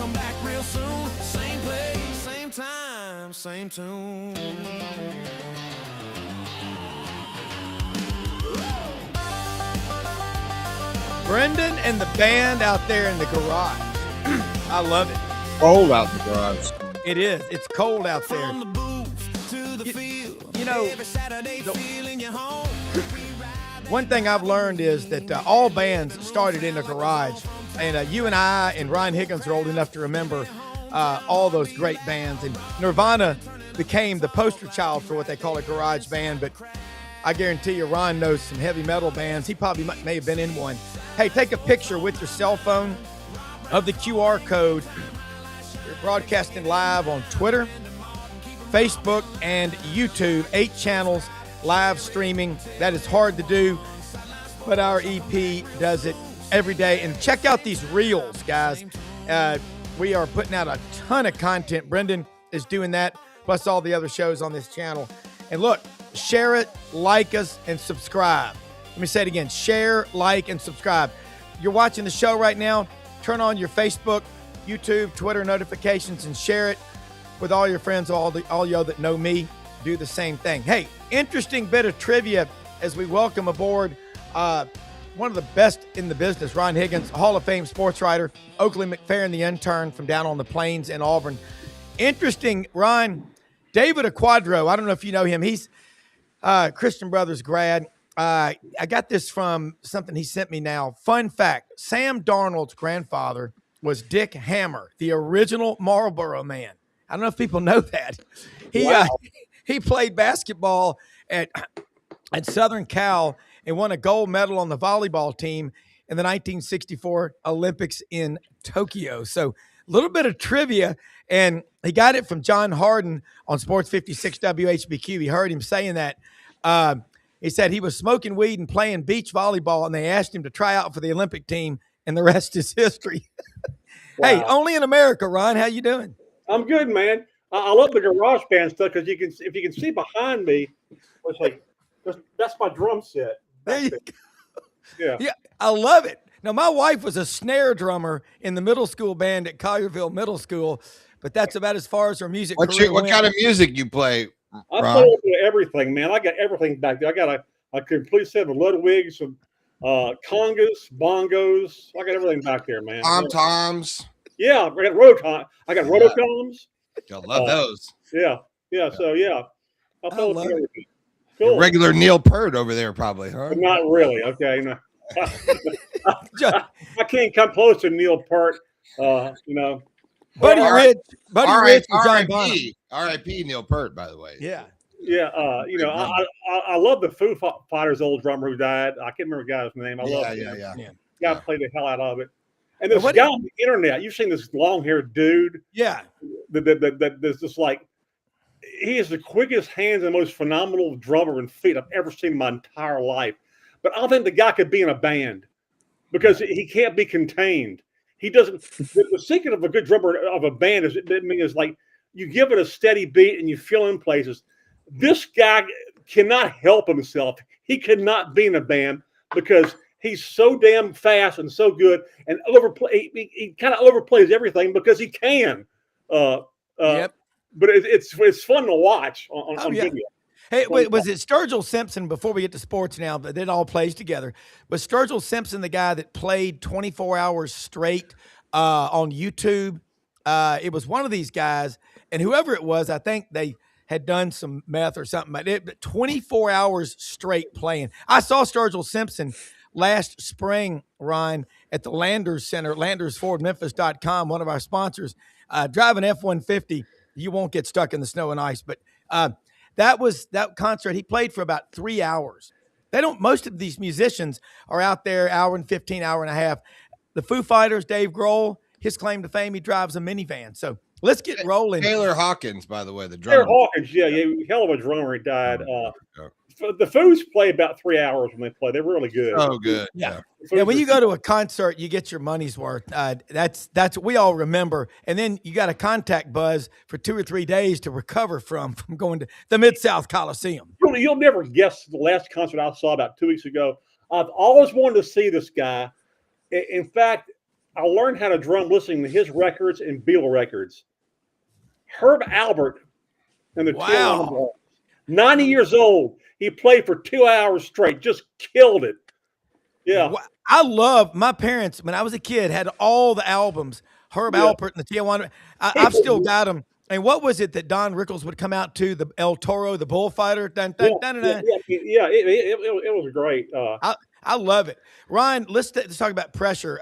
come back real soon. Same place, same time, same tune. Brendan and the band out there in the garage. I love it. Cold out in the garage. It is. It's cold out there. From the booth to the field. You know, Every Saturday feeling your home. one thing I've learned is that all bands started in a garage. And you and I and Ron Higgins are old enough to remember all those great bands. And Nirvana became the poster child for what they call a garage band. But I guarantee you Ron knows some heavy metal bands. He probably may have been in one. Hey, take a picture with your cell phone of the QR code. We're broadcasting live on Twitter, Facebook, and YouTube. 8 channels live streaming. That is hard to do, but our EP does it every day. And check out these reels, guys. We are putting out a ton of content. Brendan is doing that, plus all the other shows on this channel. And look, share it, like us, and subscribe. Let me say it again. Share, like, and subscribe. You're watching the show right now. Turn on your Facebook, YouTube, Twitter notifications and share it with all your friends, all y'all that know me. Do the same thing. Hey, interesting bit of trivia as we welcome aboard one of the best in the business, Ron Higgins, Hall of Fame sports writer, Oakley McFerrin, the intern from down on the plains in Auburn. Interesting, Ron, David Aquadro, I don't know if you know him. He's Christian Brothers grad. I got this from something he sent me now. Fun fact, Sam Darnold's grandfather was Dick Hammer, the original Marlboro man. I don't know if people know that. He played basketball at Southern Cal and won a gold medal on the volleyball team in the 1964 Olympics in Tokyo. So a little bit of trivia, and he got it from John Harden on Sports 56 WHBQ. He heard him saying that. He said he was smoking weed and playing beach volleyball, and they asked him to try out for the Olympic team, and the rest is history. Wow. Hey, only in America, Ron. How you doing? I'm good, man. I love the garage band stuff because if you can see behind me, it's like that's my drum set. There you go. Yeah, I love it. Now, my wife was a snare drummer in the middle school band at Collierville Middle School, but that's about as far as her music career What went. kind of music you play? I play everything, man. I got everything back there. I got a complete set of Ludwigs, some congas, bongos. I got everything back there, man. Toms. Yeah, I got rototoms. I love those. Yeah. So yeah, I love everything. Cool. Regular Neil Peart over there, probably, huh? But not really. Okay, no. I can't come close to Neil Peart. Buddy Rich, and John Bonham. R.I.P. Neil Peart, by the way. Yeah. Yeah. I love the Foo Fighters old drummer who died. I can't remember the guy's name. I love him. Yeah. Guy played the hell out of it. And this guy on the internet, you've seen this long-haired dude. Yeah. That's just like, he is the quickest hands and most phenomenal drummer and feet I've ever seen in my entire life. But I don't think the guy could be in a band because he can't be contained. He doesn't. The secret of a good drummer of a band is like you give it a steady beat and you fill in places. This guy cannot help himself. He cannot be in a band because he's so damn fast and so good and he kind of overplays everything because he can. Yep. But it's fun to watch on video. Hey, was it Sturgill Simpson, before we get to sports now, but it all plays together, was Sturgill Simpson the guy that played 24 hours straight on YouTube? It was one of these guys, and whoever it was, I think they had done some meth or something, but 24 hours straight playing. I saw Sturgill Simpson last spring, Ryan, at the Landers Center, LandersFordMemphis.com, one of our sponsors, driving F-150. You won't get stuck in the snow and ice, but that concert, he played for about 3 hours. Most of these musicians are out there hour and 15, hour and a half. The Foo Fighters, Dave Grohl, his claim to fame, he drives a minivan. So let's get rolling. Taylor Hawkins, by the way, the drummer. Taylor Hawkins, yeah, hell of a drummer. He died. The Foos play about 3 hours when they play. They're really good. Oh, good. Yeah. When you go to a concert, you get your money's worth. That's we all remember. And then you got to contact Buzz for 2 or 3 days to recover from going to the Mid-South Coliseum. You'll never guess the last concert I saw about 2 weeks ago. I've always wanted to see this guy. In fact, I learned how to drum listening to his records and Beatle records. Herb Albert and the Carolina Wow. Ball. 90 years old. He played for 2 hours straight. Just killed it. Yeah. I love my parents when I was a kid had all the albums. Herb Yeah. Alpert and the Tijuana. I've still got them. And what was it that Don Rickles would come out to? The El Toro, the bullfighter. Dun, dun, dun, dun, dun. It was great. I love it. Ryan, let's talk about pressure.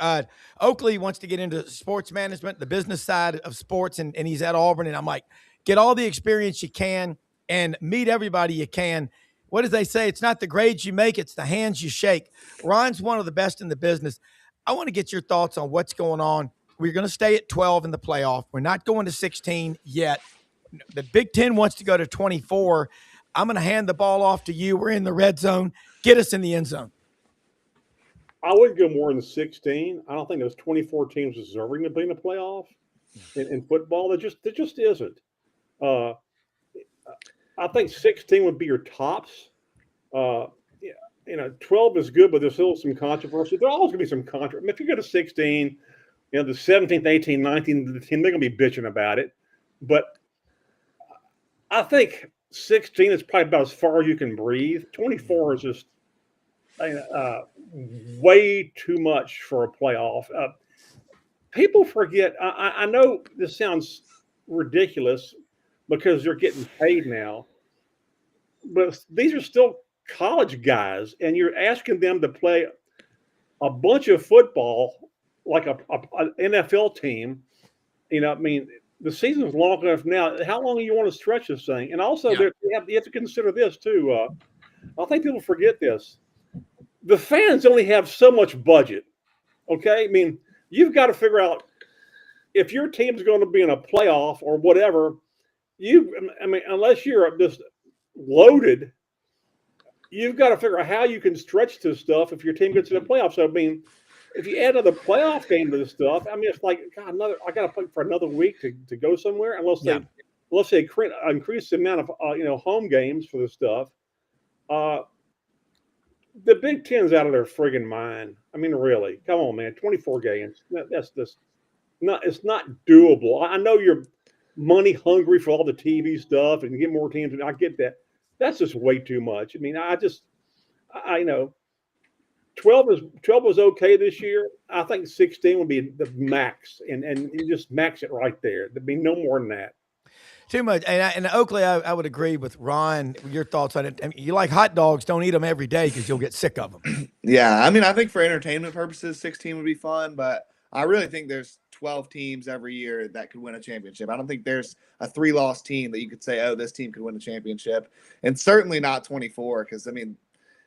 Oakley wants to get into sports management, the business side of sports, and he's at Auburn. And I'm like, get all the experience you can and meet everybody you can. What do they say? It's not the grades you make, it's the hands you shake. Ryan's one of the best in the business. I want to get your thoughts on what's going on. We're going to stay at 12 in the playoff. We're not going to 16 yet. The Big Ten wants to go to 24. I'm going to hand the ball off to you. We're in the red zone. Get us in the end zone. I wouldn't go more than 16. I don't think there's 24 teams deserving to be in the playoff in football. There just isn't. I think 16 would be your tops. 12 is good, but there's still some controversy. There's always going to be some controversy. If you go to 16, the 17th, 18th, 19th, the team, they're going to be bitching about it. But I think 16 is probably about as far as you can breathe. 24 is just way too much for a playoff. People forget. I know this sounds ridiculous because they're getting paid now, but these are still college guys, and you're asking them to play a bunch of football like an NFL team. The season's long enough now. How long do you want to stretch this thing? And also, you have to consider this too. I think people forget this. The fans only have so much budget. Okay, you've got to figure out if your team's going to be in a playoff or whatever. Unless you're just loaded, you've got to figure out how you can stretch this stuff if your team gets to the playoffs. So, if you add another playoff game to this stuff, it's like, God, I got to play for another week to go somewhere. Unless they increase the amount of home games for this stuff. The Big Ten's out of their friggin' mind. Really, come on, man. 24 games. That's just not. It's not doable. I know you're money hungry for all the TV stuff and get more teams. And I get that. That's just way too much. I know 12 was okay this year. I think 16 would be the max, and you just max it right there. There'd be no more than that. Too much. And Oakley, I would agree with Ron. Your thoughts on it? You like hot dogs, don't eat them every day because you'll get sick of them. Yeah, I think for entertainment purposes, 16 would be fun, but I really think there's 12 teams every year that could win a championship. I don't think there's a 3-loss team that you could say, oh, this team could win a championship, and certainly not 24 because,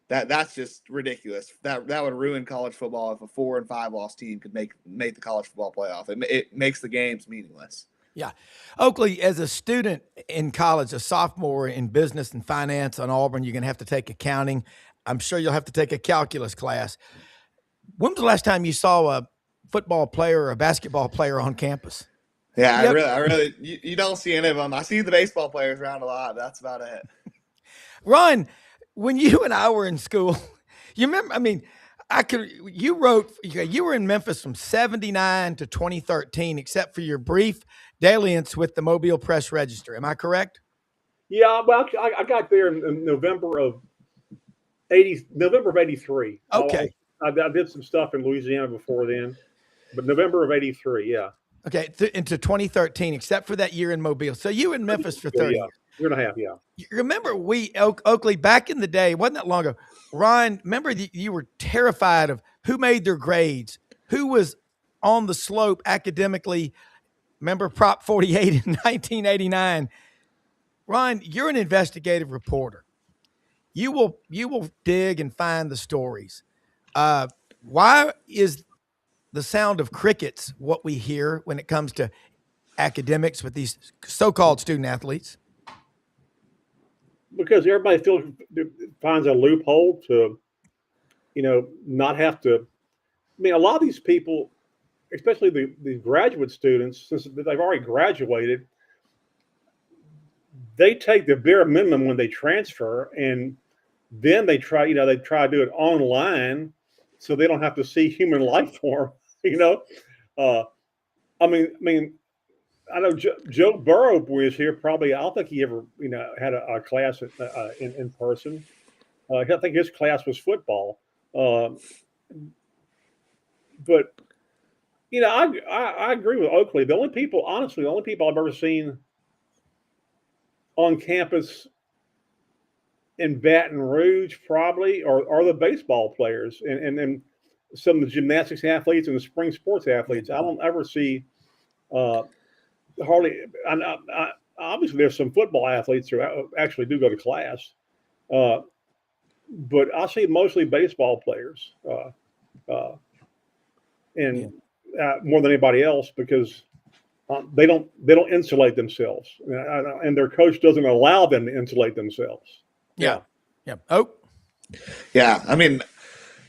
that's just ridiculous. That would ruin college football if a 4- and 5-loss team could make the college football playoff. It makes the games meaningless. Yeah. Oakley, as a student in college, a sophomore in business and finance on Auburn, you're going to have to take accounting. I'm sure you'll have to take a calculus class. When was the last time you saw a football player or a basketball player on campus? Yeah, I really, you don't see any of them. I see the baseball players around a lot. That's about it. Ron, when you and I were in school, you remember, you were in Memphis from 79 to 2013, except for your brief dalliance with the Mobile Press Register. Am I correct? Yeah, well, I got there in November of 83. Okay. I did some stuff in Louisiana before then, but November of 83, yeah. Okay, into 2013, except for that year in Mobile. So you in Memphis for 30 years. Year and a half, yeah. You remember Oakley, back in the day, wasn't that long ago, Ron, remember you were terrified of who made their grades, who was on the slope academically. Remember Prop 48 in 1989. Ron, you're an investigative reporter. You will dig and find the stories. Why is the sound of crickets what we hear when it comes to academics with these so-called student athletes? Because everybody finds a loophole to, not have to. A lot of these people, especially the graduate students, since they've already graduated, they take the bare minimum when they transfer, and then they try to do it online, so they don't have to see human life form. I mean, I know Joe Burrow was here. Probably, I don't think he ever, had a class in person. I think his class was football. Um, but I agree with Oakley. Honestly, the only people I've ever seen on campus in Baton Rouge probably are the baseball players and some of the gymnastics athletes and the spring sports athletes. I don't ever see uh, hardly. Obviously, there's some football athletes who actually do go to class, uh, but I see mostly baseball players, uh, and more than anybody else because they don't insulate themselves, and their coach doesn't allow them to insulate themselves. Yeah. Oh, Yeah, I mean,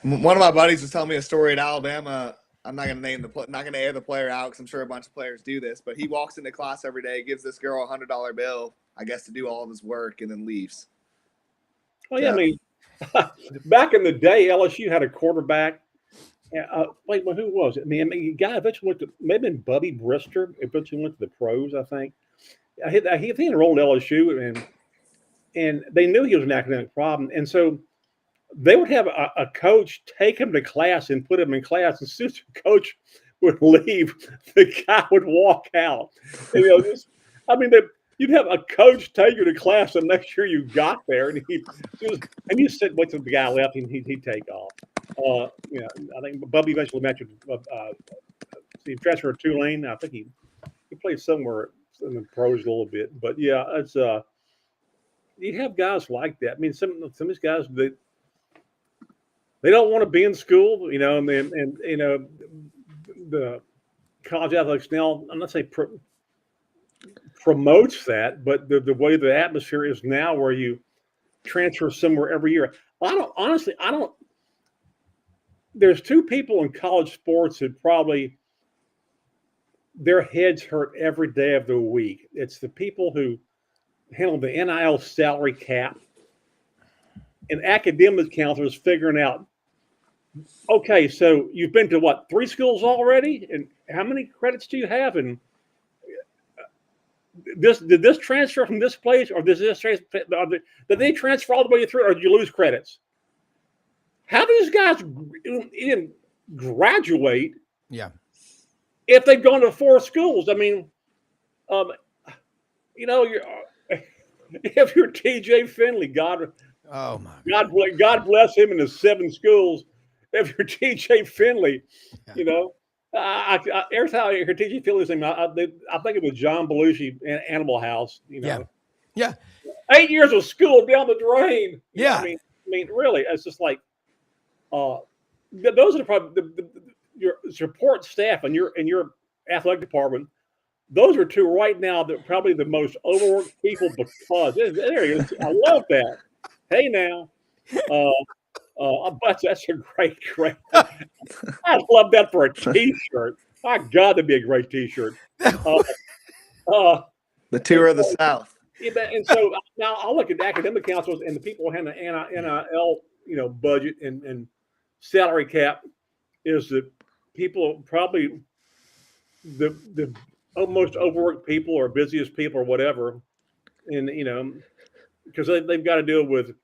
one of my buddies was telling me a story at Alabama. I'm not going to air the player out because I'm sure a bunch of players do this. But he walks into class every day, gives this girl $100 bill, I guess, to do all of his work, and then leaves. Well, yeah, I mean, back in the day, LSU had a quarterback. Wait, well, who was it? The guy eventually went to maybe Bubby Brister. Eventually went to the pros, I think. He enrolled at LSU, and they knew he was an academic problem, and so they would have a coach take him to class and put him in class. As soon as the coach would leave, the guy would walk out. And, you'd have a coach take you to class and make sure you got there, and you sit wait till the guy left, and he'd take off. I think Bubby eventually mentioned he transferred to Tulane. I think he played somewhere in the pros a little bit, but yeah, it's you have guys like that. I mean, some of these guys that they don't want to be in school, and the college athletics now, I'm not saying promotes that, but the way the atmosphere is now where you transfer somewhere every year. I don't, there's two people in college sports that probably their heads hurt every day of the week. It's the people who handle the NIL salary cap and academic counselors figuring out, okay, so you've been to what, 3 schools already? And how many credits do you have? And did this transfer from this place, or did they transfer all the way through, or did you lose credits? How do these guys even graduate? Yeah. If they've gone to 4 schools, I mean, if you're TJ Finley, God bless him and his 7 schools. If you're TJ Finley, every time I hear TJ Finley's name, I think of the John Belushi Animal House. Yeah. 8 years of school down the drain. Yeah. I mean, really, it's just like, those are probably your support staff and your athletic department. Those are 2 right now that probably the most overworked people because there he is. I love that. Hey now, that's a great. I love that for a T-shirt. My God, that'd be a great T-shirt. The tour of the South. Yeah, and so now I'll look at the academic councils and the people who have the NIL, budget and salary cap is the people probably the most overworked people or busiest people or whatever, and because they've got to deal with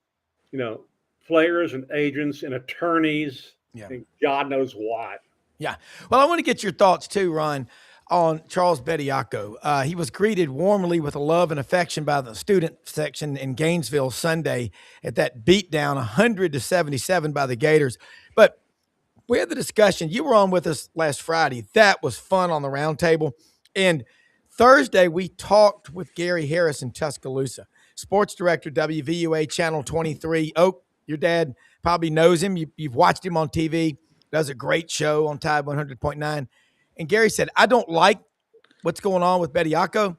players and agents and attorneys and God knows what. Yeah. Well, I want to get your thoughts too, Ron, on Charles Bediako. He was greeted warmly with love and affection by the student section in Gainesville Sunday at that beatdown 100-77 by the Gators. But we had the discussion. You were on with us last Friday. That was fun on the roundtable. And Thursday, we talked with Gary Harris in Tuscaloosa, sports director, WVUA Channel 23. Oak, your dad probably knows him. You've watched him on TV. Does a great show on Tide 100.9. And Gary said, I don't like what's going on with Bediako,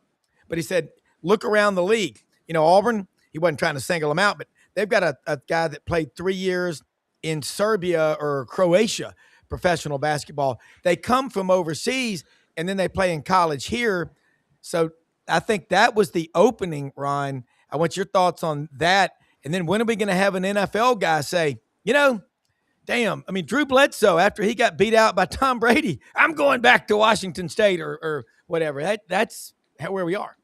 but he said, look around the league. Auburn, he wasn't trying to single them out, but they've got a guy that played 3 years in Serbia or Croatia professional basketball. They come from overseas, and then they play in college here. So I think that was the opening, Ron. I want your thoughts on that. And then when are we going to have an NFL guy say, damn. I mean, Drew Bledsoe, after he got beat out by Tom Brady, I'm going back to Washington State or whatever. That's where we are.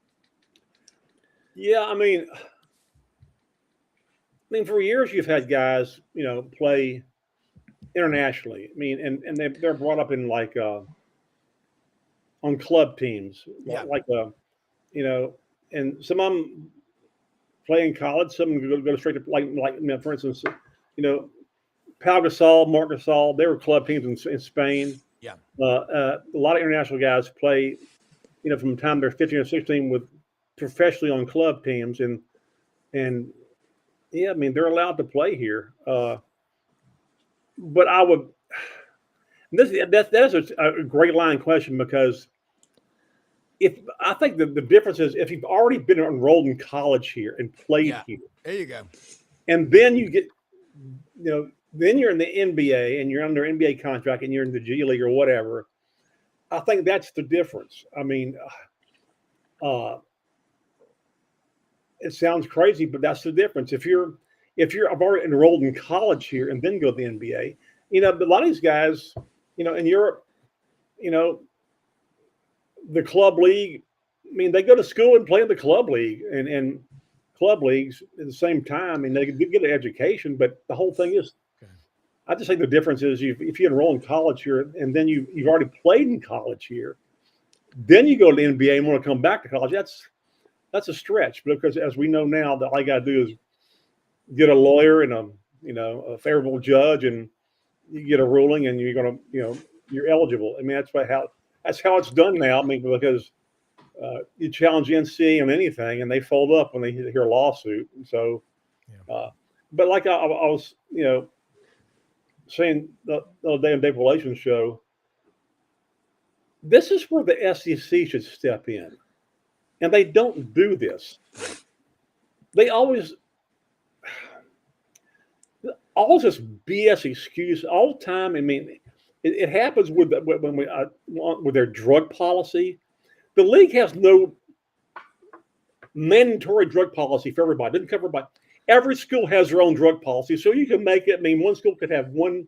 Yeah, I mean, for years you've had guys, play internationally. I mean, and they're brought up in like on club teams, Yeah. and some of them play in college. Some of them go straight to for instance, Pau Gasol, Marc Gasol. They were club teams in Spain. Yeah. A lot of international guys play, from the time they're 15 or 16 with professionally on club teams, and yeah, I mean they're allowed to play here. But I would. That's a great line question, because I think the difference is if you've already been enrolled in college here and played here, there you go, and then you get, then you're in the NBA and you're under NBA contract and you're in the G League or whatever. I think that's the difference. I mean, it sounds crazy, but that's the difference. If you're I've already enrolled in college here and then go to the NBA, a lot of these guys, in Europe, the club league, I mean, they go to school and play in the club league and club leagues at the same time, and they get an education. But the whole thing is, I just think the difference is if you enroll in college here and then you've already played in college here, then you go to the NBA and want to come back to college. That's a stretch, because as we know now, that all you got to do is get a lawyer and a favorable judge, and you get a ruling, and you're gonna you're eligible. I mean, that's how it's done now. I mean, because you challenge NCAA on anything, and they fold up when they hear a lawsuit. So, but like I was saying the other day on Dave Relations show, this is where the SEC should step in, and they don't do this. They always this BS excuse all the time. I mean, it happens with their drug policy. The league has no mandatory drug policy for everybody. It doesn't cover everybody. Every school has their own drug policy, so you can make it. I mean, one school could have one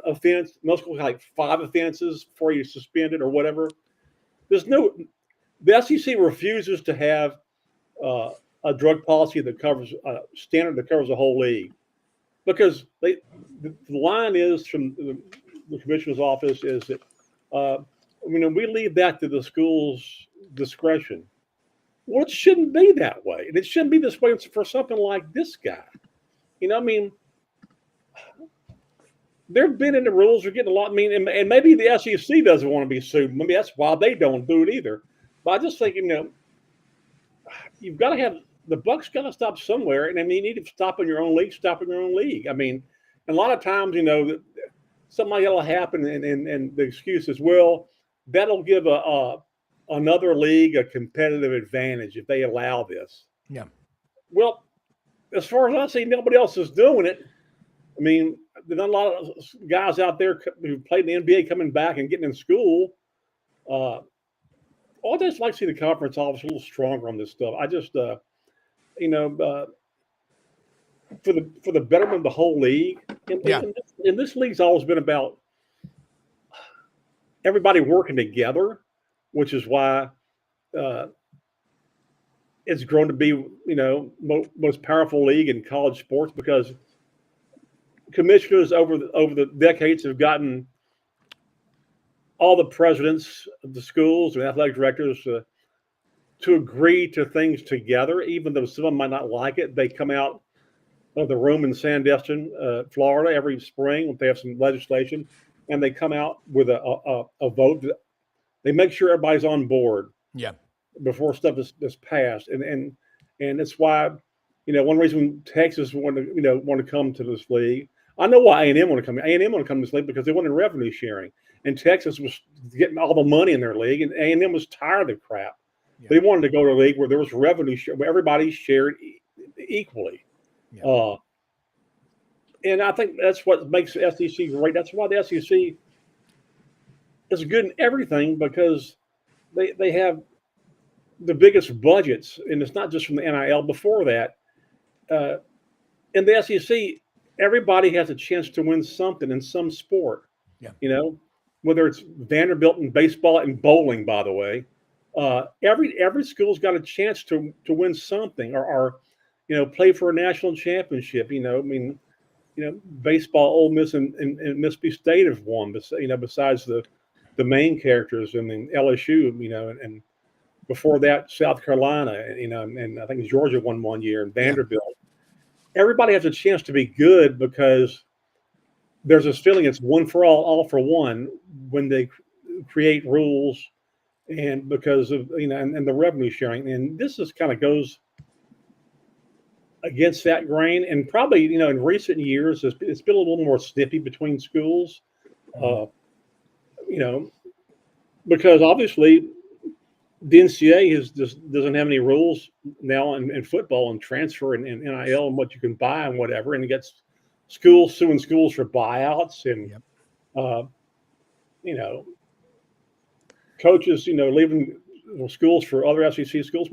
offense. Most schools have like 5 offenses before you suspend it or whatever. The SEC refuses to have a drug policy that covers standard that covers the whole league, because the line is from the commissioner's office is that we leave that to the school's discretion. Well, it shouldn't be that way, and it shouldn't be this way for something like this guy. I mean, they're bending the rules. They're getting a lot. I mean, and maybe the SEC doesn't want to be sued. Maybe that's why they don't do it either. But I just think you've got to have the buck's got to stop somewhere, and I mean, you need to stop in your own league. Stop in your own league. I mean, and a lot of times, something like that will happen, and the excuse is, well, that'll give another league a competitive advantage if they allow this. Yeah. Well, as far as I see, nobody else is doing it. I mean, there's not a lot of guys out there who played in the NBA coming back and getting in school. I just like to see the conference office a little stronger on this stuff. I just, for the betterment of the whole league. And this league's always been about everybody working together, which is why it's grown to be, most powerful league in college sports, because commissioners over the decades have gotten all the presidents of the schools and athletic directors to agree to things together, even though some of them might not like it. They come out of the room in Sandestin, Florida, every spring when they have some legislation, and they come out with a vote. They make sure everybody's on board. Yeah. Before stuff is passed, and that's why, one reason Texas want to come to this league. I know why A&M want to come. A&M want to come to this league because they wanted revenue sharing, and Texas was getting all the money in their league, and A&M was tired of the crap. Yeah. They wanted to go to a league where there was revenue share, where everybody shared equally. Yeah. And I think that's what makes the SEC great. That's why the SEC is good in everything, because they have the biggest budgets, and it's not just from the NIL. Before that, in the SEC, everybody has a chance to win something in some sport. Yeah. You know, whether it's Vanderbilt in baseball and bowling, by the way, every school's got a chance to win something or play for a national championship. I mean, baseball, Ole Miss and Mississippi State have won. Besides the main characters, and then LSU, and before that, South Carolina, and I think Georgia won one year, and Vanderbilt. Everybody has a chance to be good because there's this feeling it's one for all for one when they create rules, and because of and the revenue sharing, and this is kind of goes against that grain, and probably in recent years it's been a little more snippy between schools, because obviously the NCAA doesn't have any rules now in football and transfer and NIL and what you can buy and whatever, and it gets schools suing schools for buyouts and coaches leaving schools for other SEC schools,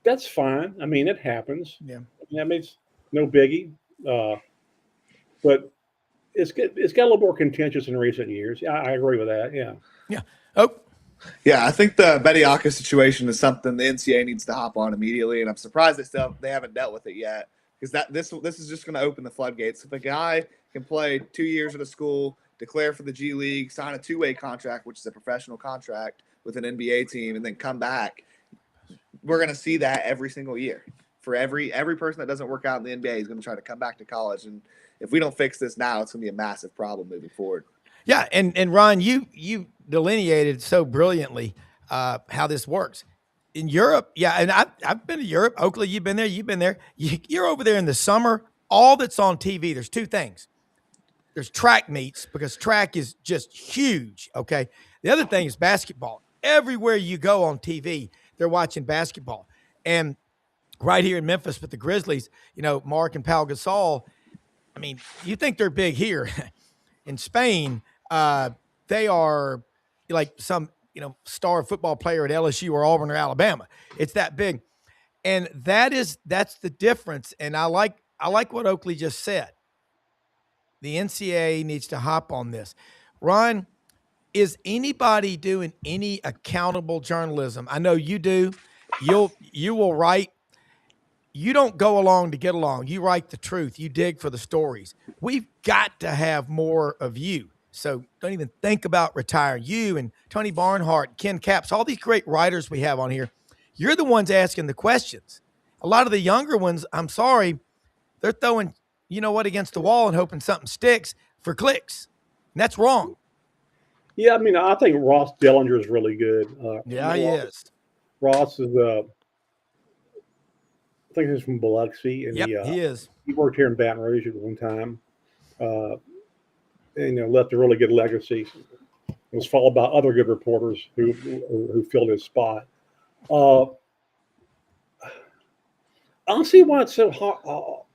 that's fine. I mean, it happens. Yeah, that means no biggie. But it's got a little more contentious in recent years. I agree with that. Yeah. Yeah. Oh. Yeah, I think the Bediaka situation is something the NCAA needs to hop on immediately, and I'm surprised they haven't dealt with it yet, because this is just going to open the floodgates. If a guy can play 2 years at a school, declare for the G League, sign a two-way contract, which is a professional contract with an NBA team, and then come back, we're going to see that every single year. For every person that doesn't work out in the NBA is going to try to come back to college, and if we don't fix this now, it's going to be a massive problem moving forward. Yeah, and Ron, you delineated so brilliantly how this works in Europe. Yeah, and I've been to Europe. Oakley, you've been there. You're over there in the summer. All that's on TV. There's two things. There's track meets, because track is just huge. Okay. The other thing is basketball. Everywhere you go on TV, they're watching basketball. And right here in Memphis with the Grizzlies, Mark and Pau Gasol. I mean, you think they're big here in Spain? They are like some, star football player at LSU or Auburn or Alabama. It's that big. And that's the difference. And I like what Oakley just said. The NCAA needs to hop on this. Ron, is anybody doing any accountable journalism? I know you do. You will write. You don't go along to get along. You write the truth. You dig for the stories. We've got to have more of you. So don't even think about retiring. You and Tony Barnhart, Ken Capps, all these great writers we have on here, you're the ones asking the questions. A lot of the younger ones, I'm sorry, they're throwing, against the wall and hoping something sticks for clicks. And that's wrong. Yeah, I mean, I think Ross Dellinger is really good. He is. Ross is, I think he's from Biloxi. And he is. He worked here in Baton Rouge at one time. And left a really good legacy. It was followed by other good reporters who filled his spot. I don't see why it's so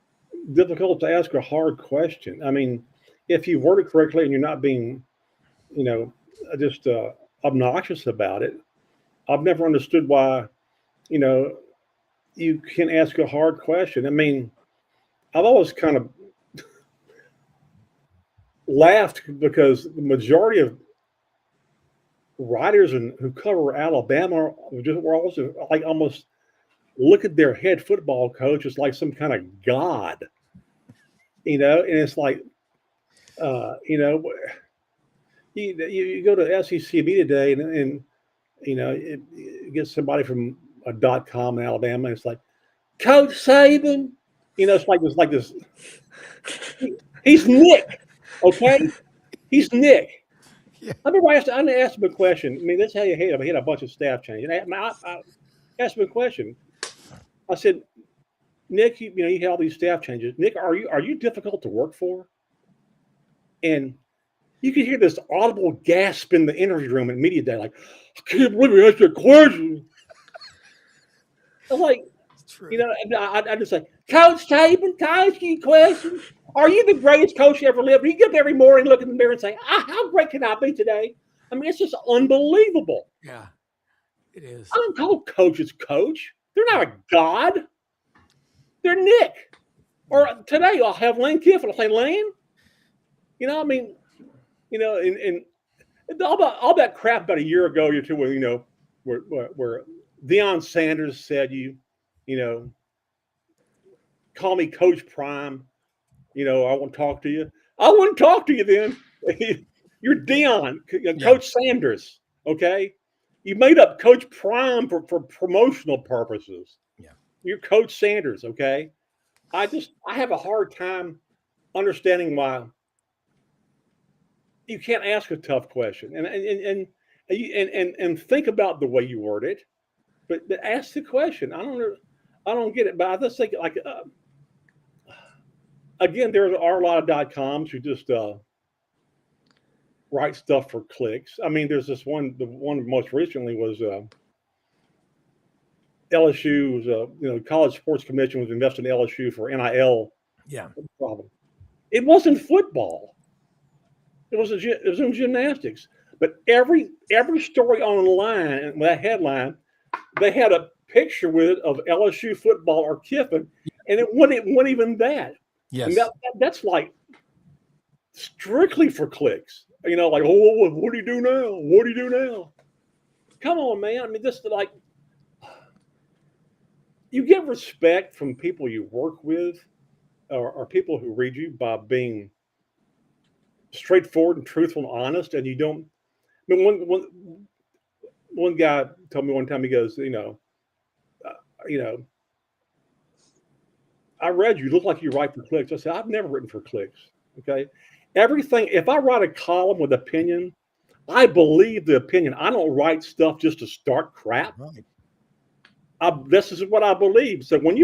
difficult to ask a hard question. I mean, if you word it correctly and you're not being, just obnoxious about it, I've never understood why, you can ask a hard question. I mean, I've always kind of laughed because the majority of writers who cover Alabama were also like almost look at their head football coach as like some kind of god, and it's like, you go to SEC media today and you get somebody from a .com in Alabama, and it's like, Coach Saban, it's like this. He's Nick. Okay, he's Nick. Yeah. I asked him a question. I mean, that's how you hate him. He had a bunch of staff changes. I asked him a question. I said, Nick, you had all these staff changes. Nick, are you difficult to work for? And you could hear this audible gasp in the interview room at media day, like, I can't believe you asked that question. I'm like, I just say, Coach Saban, can I ask you a question? Are you the greatest coach you ever lived? You get up every morning, look in the mirror, and say, how great can I be today? I mean, it's just unbelievable. Yeah, it is. I don't call coaches coach. They're not a god. They're Nick Or today I'll have Lane Kiffin. I'll say, Lane, I mean, and all that crap about a year ago or two, where Deion Sanders said, call me Coach Prime. I won't talk to you. I wouldn't talk to you then. You're Deion, Coach Sanders. Okay, you made up Coach Prime for promotional purposes. Yeah, you're Coach Sanders. Okay, I have a hard time understanding why you can't ask a tough question and think about the way you word it, but ask the question. I don't get it, but I just think like. Again, there are a lot of .coms who just write stuff for clicks. I mean, there's this one. The one most recently was LSU. College Sports Commission was investing in LSU for NIL. Yeah, problem. It wasn't football. It was in gymnastics. But every story online, that headline, they had a picture with it of LSU football or Kiffin, and it wasn't even that. Yes. And that's like strictly for clicks. Like, oh, what do you do now? What do you do now? Come on, man. I mean, just like you get respect from people you work with or people who read you by being straightforward and truthful and honest. And you don't. I mean, one guy told me one time, he goes, I read you look like you write for clicks. I said, I've never written for clicks. Okay. Everything, if I write a column with opinion, I believe the opinion. I don't write stuff just to start crap. Right. This is what I believe. So when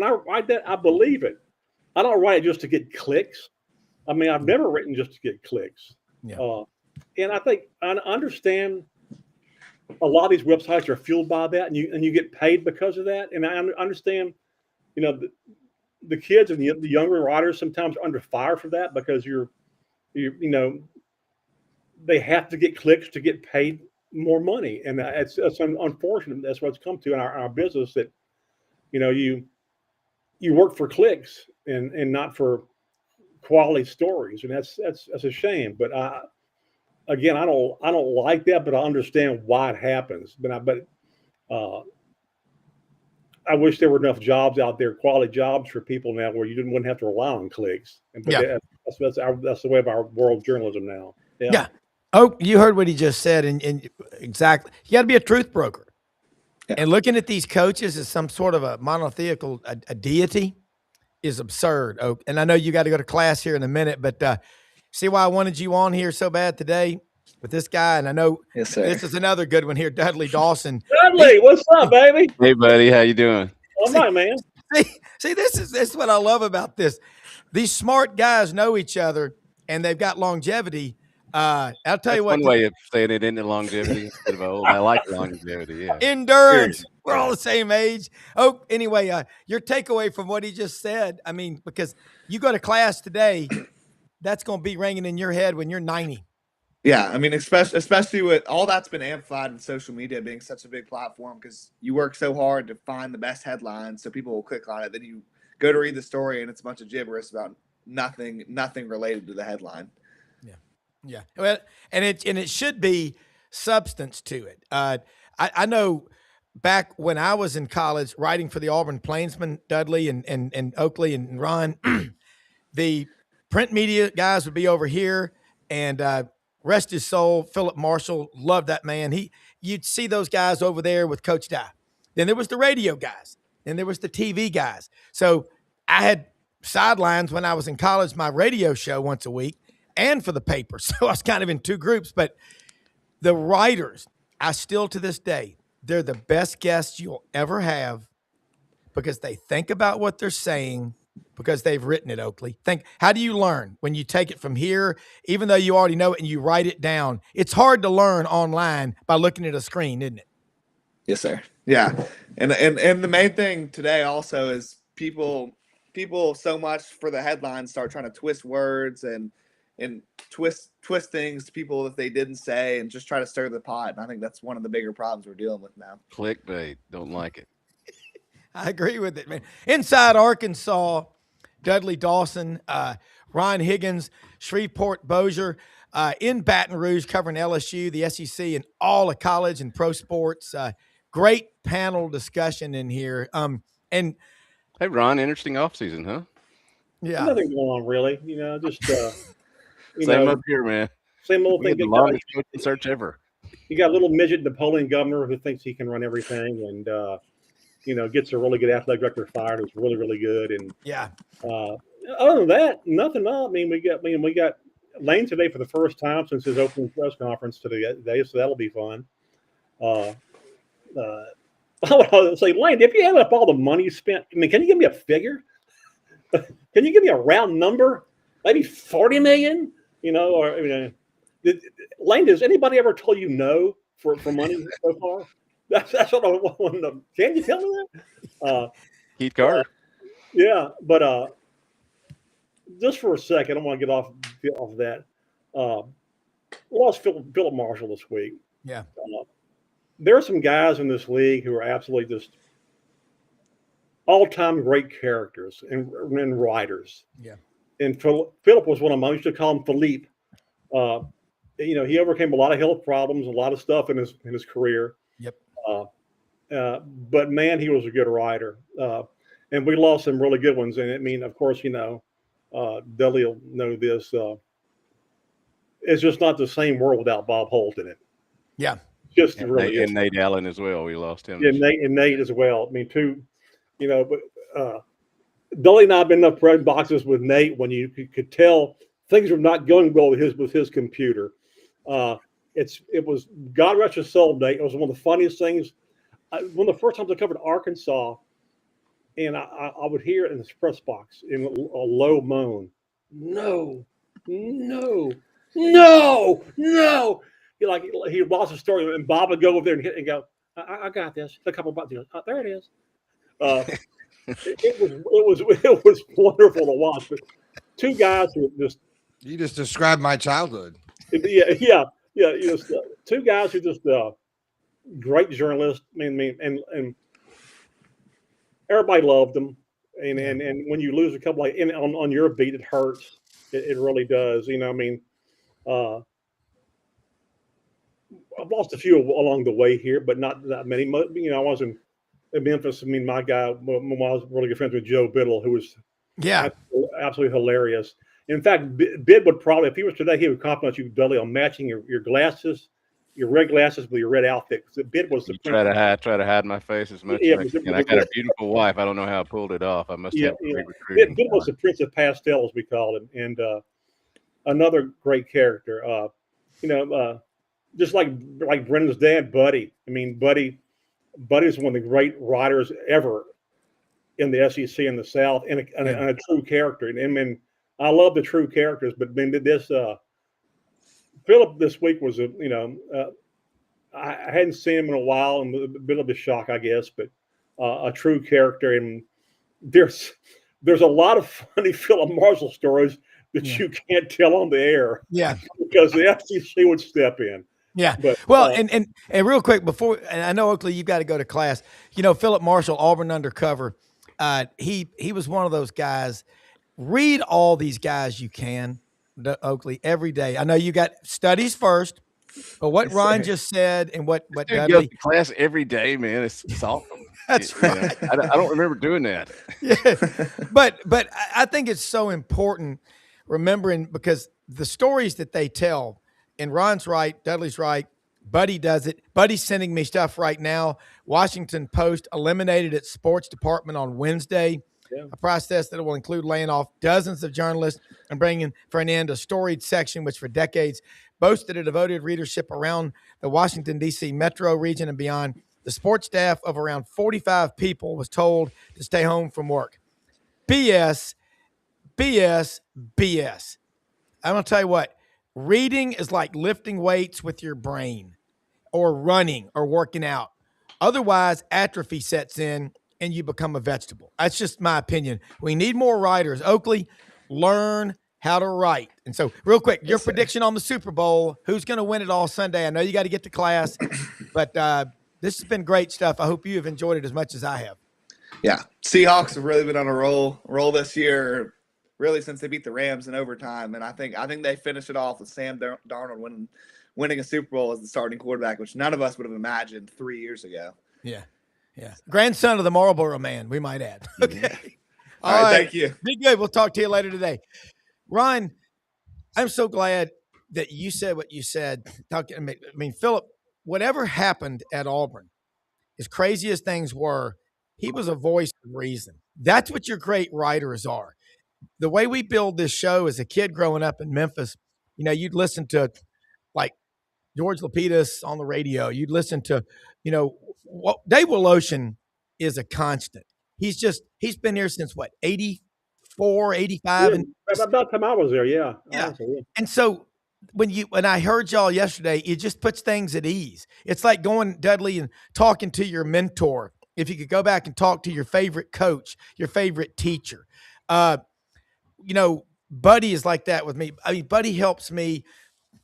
I write that, I believe it. I don't write it just to get clicks. I mean, I've never written just to get clicks. Yeah. And I think I understand a lot of these websites are fueled by that, and you get paid because of that. And I understand, the kids and the younger writers sometimes are under fire for that because they have to get clicks to get paid more money, and it's unfortunate. That's what it's come to in our business, that you work for clicks and not for quality stories, and that's a shame. But I don't like that, but I understand why it happens. I wish there were enough jobs out there, quality jobs for people now, where you wouldn't have to rely on clicks. That's the way of our world journalism now. Yeah. Oh, you heard what he just said, and exactly. You got to be a truth broker. Yeah. And looking at these coaches as some sort of a monotheical a deity is absurd. Oh, and I know you got to go to class here in a minute, but see why I wanted you on here so bad today with this guy. And I know this is another good one here, Dudley Dawson. Dudley, what's up, baby? Hey, buddy, how you doing? All right, man. See, this is what I love about this. These smart guys know each other, and they've got longevity. I'll tell you what. One way of saying it into longevity instead of old. I like longevity. Yeah. Endurance. We're all the same age. Oh, anyway, your takeaway from what he just said. I mean, because you go to class today, that's going to be ringing in your head when you're 90. Yeah, I mean, especially with all that's been amplified with social media being such a big platform, because you work so hard to find the best headlines so people will click on it. Then you go to read the story and it's a bunch of gibberish about nothing related to the headline. Yeah. Well, and it should be substance to it. I know back when I was in college writing for the Auburn Plainsman, Dudley and Oakley and Ron, the print media guys would be over here, and rest his soul, Philip Marshall, loved that man. You'd see those guys over there with Coach Dye. Then there was the radio guys. Then there was the TV guys. So I had sidelines when I was in college, my radio show once a week, and for the paper. So I was kind of in two groups. But the writers, I still to this day, they're the best guests you'll ever have because they think about what they're saying, because they've written it, Oakley. How do you learn when you take it from here, even though you already know it and you write it down? It's hard to learn online by looking at a screen, isn't it? Yes, sir. Yeah. And the main thing today also is people so much for the headlines start trying to twist words and twist things to people that they didn't say and just try to stir the pot. And I think that's one of the bigger problems we're dealing with now. Clickbait. Don't like it. I agree with it, man. Inside Arkansas, Dudley Dawson, Ron Higgins, Shreveport Bossier, in Baton Rouge covering LSU, the SEC, and all of college and pro sports. Great panel discussion in here. And Hey, Ron, interesting offseason, huh? yeah, Nothing going on really. Just Same up here, man. same old We thing. had the longest coaching search ever. You got a little midget Napoleon governor who thinks he can run everything, and gets a really good athletic director fired who's really, really good. And yeah, other than that, nothing else. We got Lane today for the first time since his opening press conference today, so that'll be fun. I would say, Lane, if you add up all the money you spent, can you give me a figure? Can you give me a round number? Maybe 40 million? Lane, has anybody ever told you no for money so far? That's what I want to know. Can you tell me that? Keith Carter. Yeah, but just for a second, I don't want to get off that. We lost Philip Marshall this week. yeah. There are some guys in this league who are absolutely just all-time great characters and writers. Yeah. And Philip was one of them. I used to call him Philippe. He overcame a lot of health problems, a lot of stuff in his career. Yep. But man, he was a good writer. And we lost some really good ones. And of course, Dudley will know this. It's just not the same world without Bob Holt in it. Yeah. Just And really and Nate Allen as well. We lost him. Yeah, Nate as well. But Dudley and I have been in enough bread boxes with Nate when you could tell things were not going well with his computer. It was, God rest his soul, Nate. It was one of the funniest things. One of the first times I covered Arkansas, and I would hear it in the press box in a low moan. No. He lost his story, and Bob would go over there and go, I got this. A couple of buttons. There it is. It was wonderful to watch. But two guys who just You just described my childhood. yeah. Two guys who just great journalists. And everybody loved them. And when you lose a couple on your beat, it hurts. It really does. I've lost a few along the way here, but not that many. I was in Memphis. My guy, when I was really good friends with Joe Biddle, who was absolutely hilarious. In fact, Bid would probably, if he was today, he would compliment you, Dudley, on matching your glasses, your red glasses with your red outfit. Because Bid was try to hide my face as much as I can. I got a beautiful wife. I don't know how I pulled it off. I must have great recruiting. Bid was the Prince of Pastels, we called him, and another great character. Just like Brendan's dad, Buddy. Buddy's one of the great writers ever in the SEC in the South, and a true character. And I love the true characters, but this Philip this week was I hadn't seen him in a while, and a bit of a shock, I guess, but a true character. And there's a lot of funny Philip Marshall stories that you can't tell on the air, because the SEC would step in. Yeah. But, and real quick before, and I know Oakley, you've got to go to class. Philip Marshall, Auburn Undercover. He was one of those guys. Read all these guys you can, Oakley, every day. I know you got studies first, but what Ron just said and what Dudley goes to class every day, man. It's awesome. That's right. I don't remember doing that. Yeah. But I think it's so important remembering, because the stories that they tell. And Ron's right, Dudley's right, Buddy does it. Buddy's sending me stuff right now. Washington Post eliminated its sports department on Wednesday, a process that will include laying off dozens of journalists and bringing for an end a storied section which for decades boasted a devoted readership around the Washington, D.C. metro region and beyond. The sports staff of around 45 people was told to stay home from work. BS. I'm going to tell you what. Reading is like lifting weights with your brain or running or working out. Otherwise, atrophy sets in and you become a vegetable. That's just my opinion. We need more writers. Oakley, learn how to write. And so real quick, your prediction on the Super Bowl, who's going to win it all Sunday? I know you got to get to class, but this has been great stuff. I hope you have enjoyed it as much as I have. Yeah, Seahawks have really been on a roll this year, really since they beat the Rams in overtime, and I think they finished it off with Sam Darnold winning a Super Bowl as the starting quarterback, which none of us would have imagined 3 years ago. Yeah. Grandson of the Marlboro Man, we might add. Okay. All right, thank you. Be good. We'll talk to you later today. Ron, I'm so glad that you said what you said. I mean, Philip, whatever happened at Auburn, as crazy as things were, he was a voice of reason. That's what your great writers are. The way we build this show as a kid growing up in Memphis, you'd listen to like George Lapidus on the radio. You'd listen to, Dave Woloshin is a constant. He's been here since what, 84, 85? Yeah, about the time I was there, yeah. Yeah. Honestly, yeah. And so when I heard y'all yesterday, it just puts things at ease. It's like going, Dudley, and talking to your mentor. If you could go back and talk to your favorite coach, your favorite teacher. Buddy is like that with me. I mean, Buddy helps me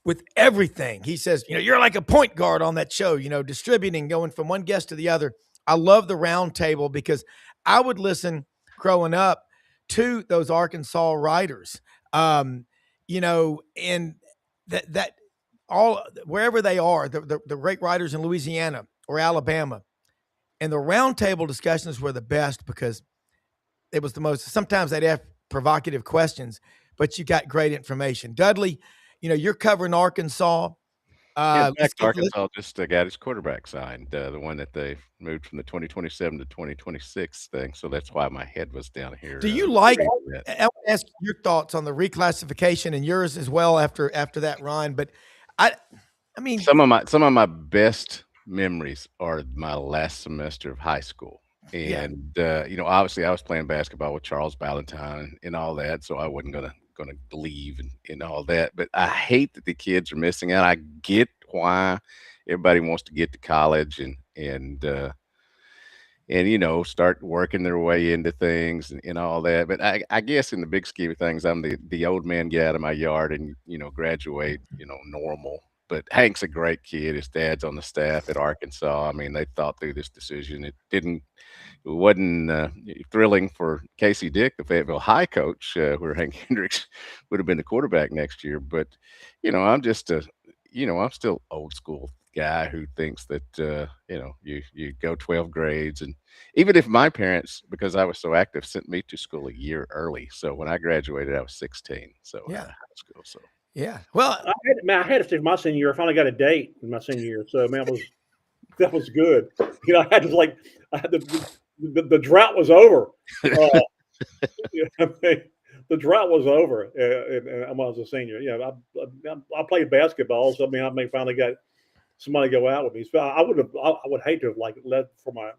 with everything. He says, you're like a point guard on that show, distributing, going from one guest to the other. I love the round table because I would listen growing up to those Arkansas writers, and that all, wherever they are, the great writers in Louisiana or Alabama, and the round table discussions were the best because it was the most, sometimes they'd have provocative questions, but you got great information. Dudley, you're covering Arkansas. Arkansas just got his quarterback signed, the one that they moved from the 2027 to 2026 thing. So that's why my head was down here. Do you I want to ask your thoughts on the reclassification and yours as well after that, Ron? But I mean, some of my best memories are my last semester of high school. And obviously I was playing basketball with Charles Ballantyne and all that, so I wasn't gonna leave and all that. But I hate that the kids are missing out. I get why everybody wants to get to college and start working their way into things and all that. But I guess in the big scheme of things, I'm the old man get out of my yard and graduate normal. But Hank's a great kid. His dad's on the staff at Arkansas. I mean, they thought through this decision. It wasn't thrilling for Casey Dick, the Fayetteville High coach, where Hank Hendricks would have been the quarterback next year. But, I'm just I'm still old school guy who thinks that, you go 12 grades. And even if my parents, because I was so active, sent me to school a year early. So when I graduated, I was 16. So yeah, high school. So. Yeah. Well, I had to stick my senior year. I finally got a date in my senior year. So, man, that was good. I had to the drought was over. The drought was over and when I was a senior. Yeah, I played basketball. So, I finally got somebody to go out with me. So I would hate to have led for my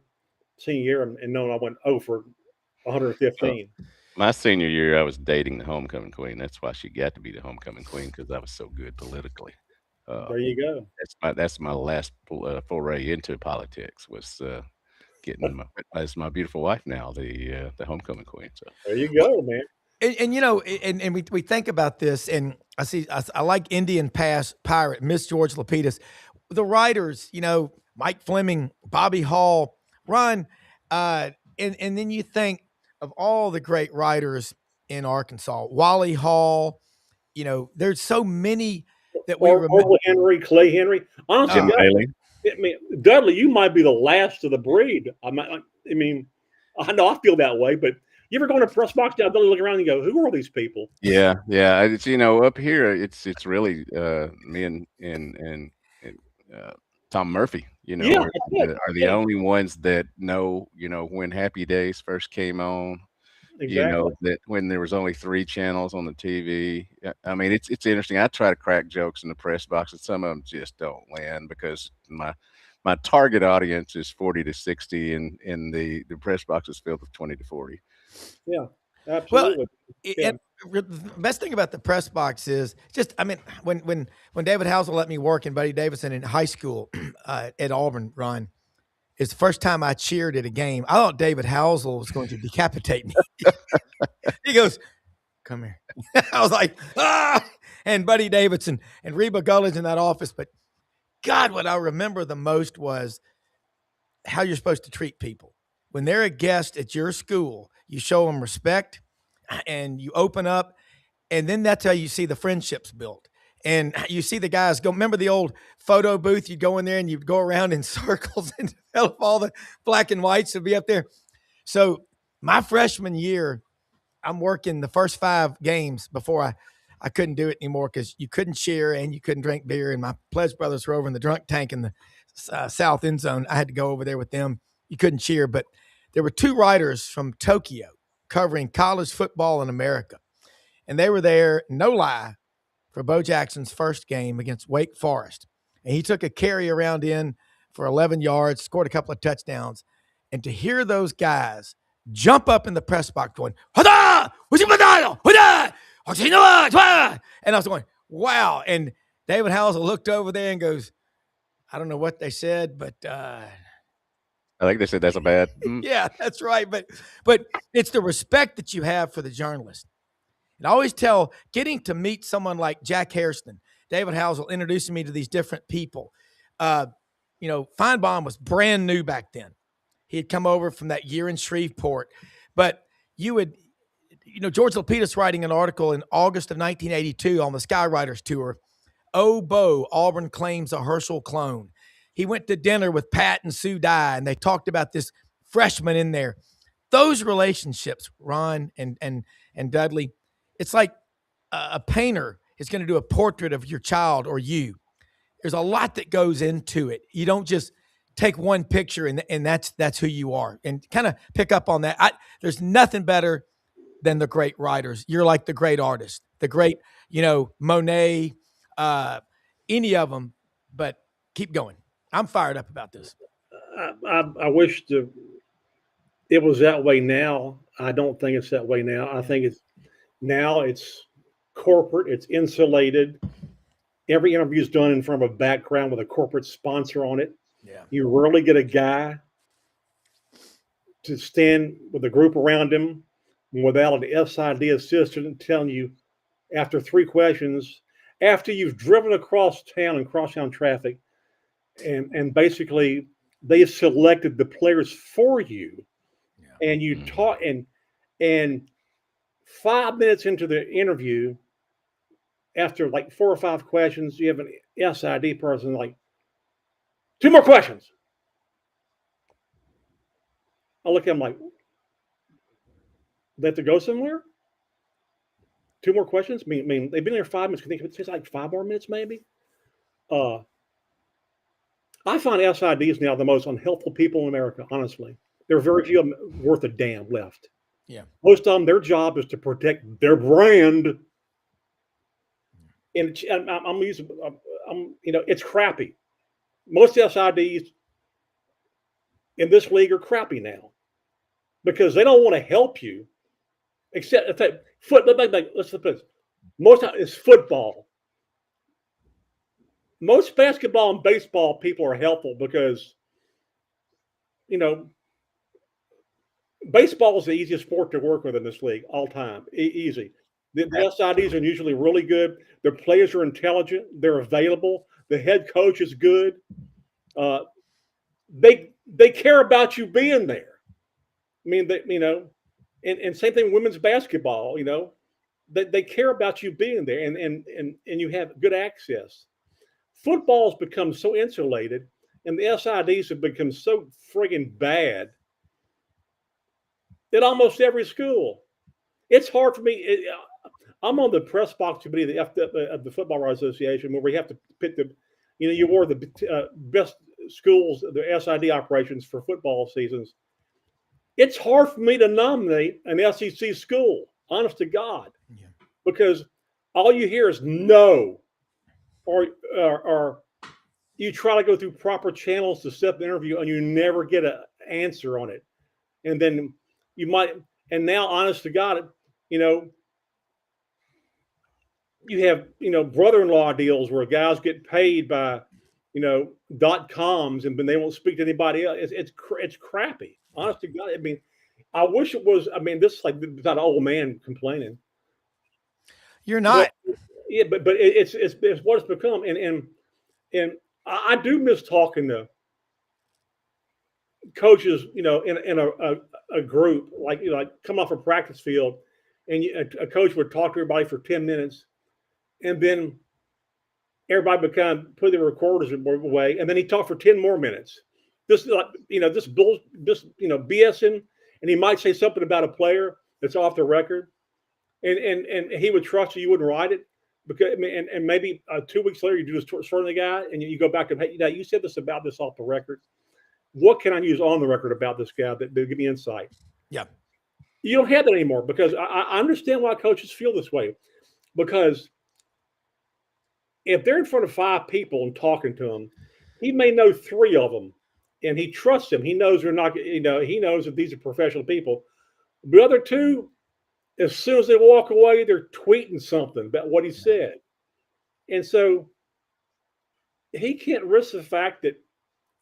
senior year and known I went 0 for 115. My senior year, I was dating the homecoming queen. That's why she got to be the homecoming queen, because I was so good politically. There you go. That's my last foray into politics, was getting my beautiful wife now, the homecoming queen. So there you go, man. And we think about this, and I like Indian Pass Pirate, Miss George Lapidus, the writers, Mike Fleming, Bobby Hall, Ron, and then you think of all the great writers in Arkansas, Wally Hall, there's so many that we remember. Henry, Clay Henry. Honestly, Dudley, you might be the last of the breed. I know I feel that way, but you ever go in a press box down there, look around and go, who are these people? Yeah. It's up here, it's really me and Tom Murphy, are the only ones that know, when Happy Days first came on. Exactly. That when there was only 3 channels on the TV. I mean, it's interesting. I try to crack jokes in the press box, and some of them just don't land because my target audience is 40 to 60, and the press box is filled with 20 to 40. Yeah, absolutely. And the best thing about the press box is when David Housel let me work and Buddy Davidson in high school at Auburn, Ron, it's the first time I cheered at a game. I thought David Housel was going to decapitate me. He goes, "Come here." I was like, "Ah!" And Buddy Davidson and Reba Gulledge in that office. But God, what I remember the most was how you're supposed to treat people. when they're a guest at your school, you show them respect and you open up, and then that's how you see the friendships built. And you see the guys go. Remember the old photo booth? You'd go in there and you'd go around in circles and develop all the black and whites would be up there. So my freshman year, I'm working the first 5 games before I couldn't do it anymore because you couldn't cheer and you couldn't drink beer. And my pledge brothers were over in the drunk tank in the south end zone. I had to go over there with them. You couldn't cheer, but there were 2 writers from Tokyo covering college football in America. And they were there, no lie, for Bo Jackson's first game against Wake Forest. And he took a carry around in for 11 yards, scored a couple of touchdowns. And to hear those guys jump up in the press box going, Hada! Hada! And I was going, wow. And David Housel looked over there and goes, I don't know what they said, but I think they said that's a bad. yeah, that's right. But it's the respect that you have for the journalist. And I always tell, getting to meet someone like Jack Hairston, David Housel introducing me to these different people. Feinbaum was brand new back then. He had come over from that year in Shreveport. But George Lapidus writing an article in August of 1982 on the Skywriters Tour. Oh, Bo, Auburn claims a Herschel clone. He went to dinner with Pat and Sue Dye, and they talked about this freshman in there. Those relationships, Ron and Dudley, it's like a painter is going to do a portrait of your child or you. There's a lot that goes into it. You don't just take one picture and that's who you are. And kind of pick up on that. There's nothing better than the great writers. You're like the great artist, the great, Monet, any of them. But keep going. I'm fired up about this. I wish it was that way now. I don't think it's that way now. I think it's corporate. It's insulated. Every interview is done in front of a background with a corporate sponsor on it. Yeah. You rarely get a guy to stand with a group around him without an SID assistant telling you after 3 questions, after you've driven across town and crosstown traffic, and basically they selected the players for you, and you taught and 5 minutes into the interview, after like 4 or 5 questions, you have an SID person like, 2 more questions. I look at him like, they have to go somewhere? 2 more questions? I mean, they've been there 5 minutes. Can they take like 5 more minutes maybe? I find SIDs now the most unhelpful people in America, honestly. There are very few of them worth a damn left. Yeah. Most of them, their job is to protect their brand. And I'm using, it's crappy. Most SIDs in this league are crappy now because they don't want to help you. Except let's put this. Most of it's football. Most basketball and baseball people are helpful because, baseball is the easiest sport to work with in this league all time. Easy. The SIDs are usually really good. Their players are intelligent. They're available. The head coach is good. They care about you being there. I mean, and same thing with women's basketball. They care about you being there, and you have good access. Football's become so insulated, and the SIDs have become so friggin' bad at almost every school. It's hard for me. I'm on the press box committee of the Football Writers Association, where we have to pick you wore the best schools, the SID operations for football seasons. It's hard for me to nominate an SEC school, honest to God, because all you hear is no, or you try to go through proper channels to set the interview, and you never get an answer on it. And then you might, and now, honest to God, you have, brother-in-law deals where guys get paid by, .coms, and then they won't speak to anybody else. It's crappy. Honest to God. I mean, I wish it was. I mean, this is like not an old man complaining. You're not. But it's what it's become, and I do miss talking to coaches, in a group, like come off a practice field, and a coach would talk to everybody for 10 minutes, and then everybody would kind of put their recorders away, and then he talked for 10 more minutes. This BSing, and he might say something about a player that's off the record, and he would trust you wouldn't write it, because and maybe 2 weeks later you do this sort of the guy, and you go back to, hey, you said this about this off the record. What can I use on the record about this guy that give me insight? Yeah. You don't have that anymore, because I understand why coaches feel this way, because if they're in front of 5 people and talking to them, he may know 3 of them, and he trusts them. He knows they're not, he knows that these are professional people. The other 2, as soon as they walk away, they're tweeting something about what he said. And so he can't risk the fact that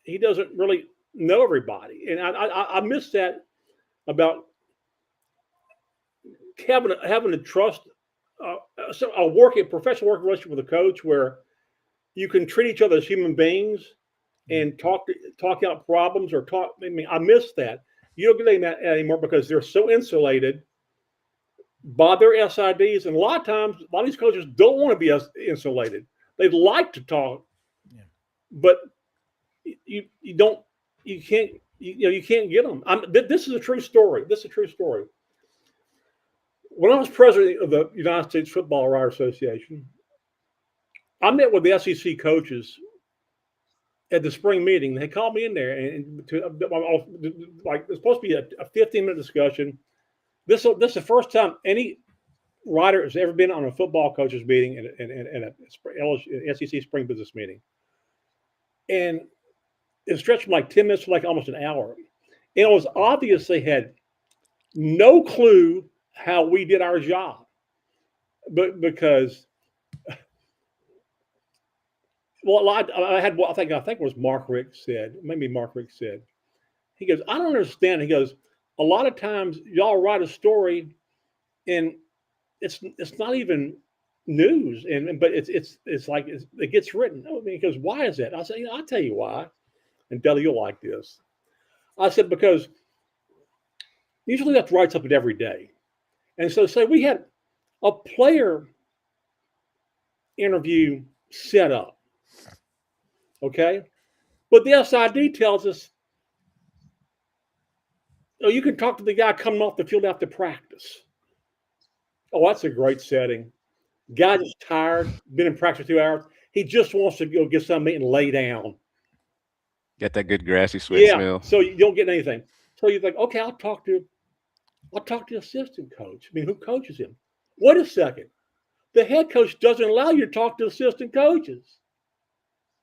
he doesn't really know everybody. And I miss that about having to trust a professional working relationship with a coach, where you can treat each other as human beings and talk out problems, or talk. I miss that. You don't get that anymore, because they're so insulated by their SIDs, and a lot of these coaches don't want to be insulated. They'd like to talk, but you can't get them. This is a true story. When I was president of the United States Football Writer Association, I met with the SEC coaches at the spring meeting. They called me in there, and it's supposed to be a 15-minute discussion. This is the first time any writer has ever been on a football coaches meeting and a SEC spring business meeting. And it stretched from like 10 minutes to like almost an hour. And it was obvious they had no clue how we did our job. But because, I think it was Mark Rick said, maybe Mark Rick said, he goes, I don't understand. He goes, a lot of times y'all write a story and it's not even news, but it's like it gets written. He goes, why is that? I said, I'll tell you why. And Dudley, you'll like this. I said, because usually you have to write something every day. And so say we had a player interview set up. Okay. But the SID tells us, you can talk to the guy coming off the field after practice. Oh, that's a great setting. Guy just tired, been in practice 2 hours. He just wants to go get something and lay down. Get that good grassy sweat smell. So you don't get anything. So you think, okay, I'll talk to the assistant coach. Who coaches him? Wait a second. The head coach doesn't allow you to talk to assistant coaches.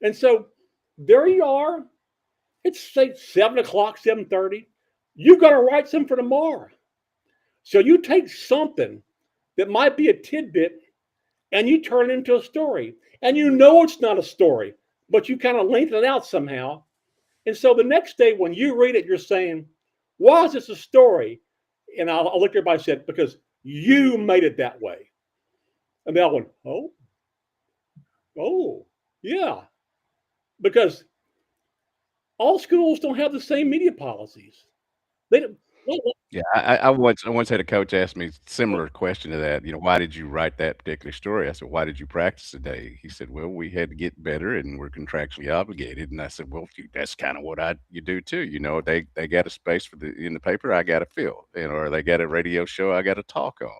And so there you are. It's say 7 o'clock, 7:30. You've got to write something for tomorrow. So you take something that might be a tidbit and you turn it into a story. And you know it's not a story, but you kind of lengthen it out somehow. And so the next day when you read it, you're saying, why is this a story? And I looked at everybody and said, because you made it that way. And they all went, oh, yeah. Because all schools don't have the same media policies. They don't. Yeah, I once had a coach ask me a similar question to that. Why did you write that particular story? I said, why did you practice today? He said, well, we had to get better and we're contractually obligated. And I said, well, that's kind of what you do too. They got a space in the paper, I got to fill, or they got a radio show, I got to talk on.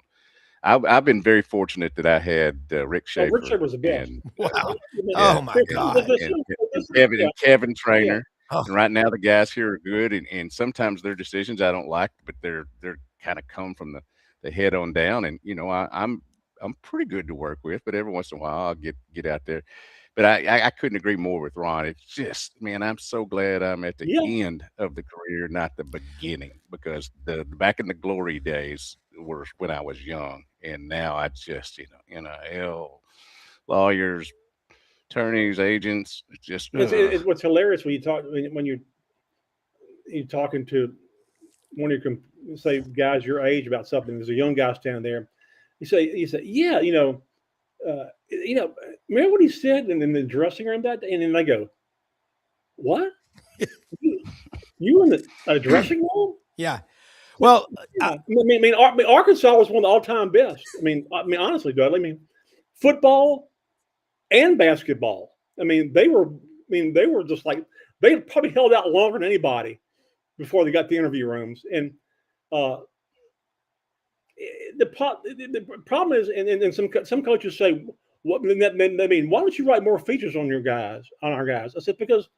I've been very fortunate that I had Rick Schaefer. Rick Schaefer was the best. And, wow. Oh my God. And Kevin Trainer. Yeah. Oh. And right now the guys here are good, and sometimes their decisions I don't like, but they're kind of come from the head on down. And I'm pretty good to work with, but every once in a while I'll get out there. But I couldn't agree more with Ron. It's just, man, I'm so glad I'm at the end of the career, not the beginning, because the back in the glory days were when I was young, and now I just NIL, lawyers, attorneys, agents, just it's what's hilarious when you're talking to one of your say guys your age about something. There's a young guy standing there. You say, yeah, remember what he said in the dressing room that day? And then they go, what? You in the dressing room? Yeah. Well, Yeah. Arkansas was one of the all-time best. Honestly, Dudley. Football and basketball. They were. They were just like they probably held out longer than anybody before they got the interview rooms. And uh, the problem is, and some coaches say, "What? Why don't you write more features on our guys?" I said, because